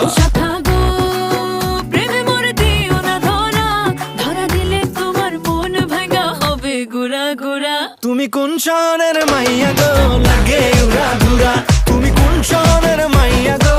ও শাখা গো প্রেমে মরে দিও না ধরা, ধরা দিলে তোমার মন ভাঙা হবে গুড়া গুড়া। তুমি কোন শহরের মাইয়া গো লাগে উড়া ঘুরা, তুমি কোন শহরের মাইয়া গো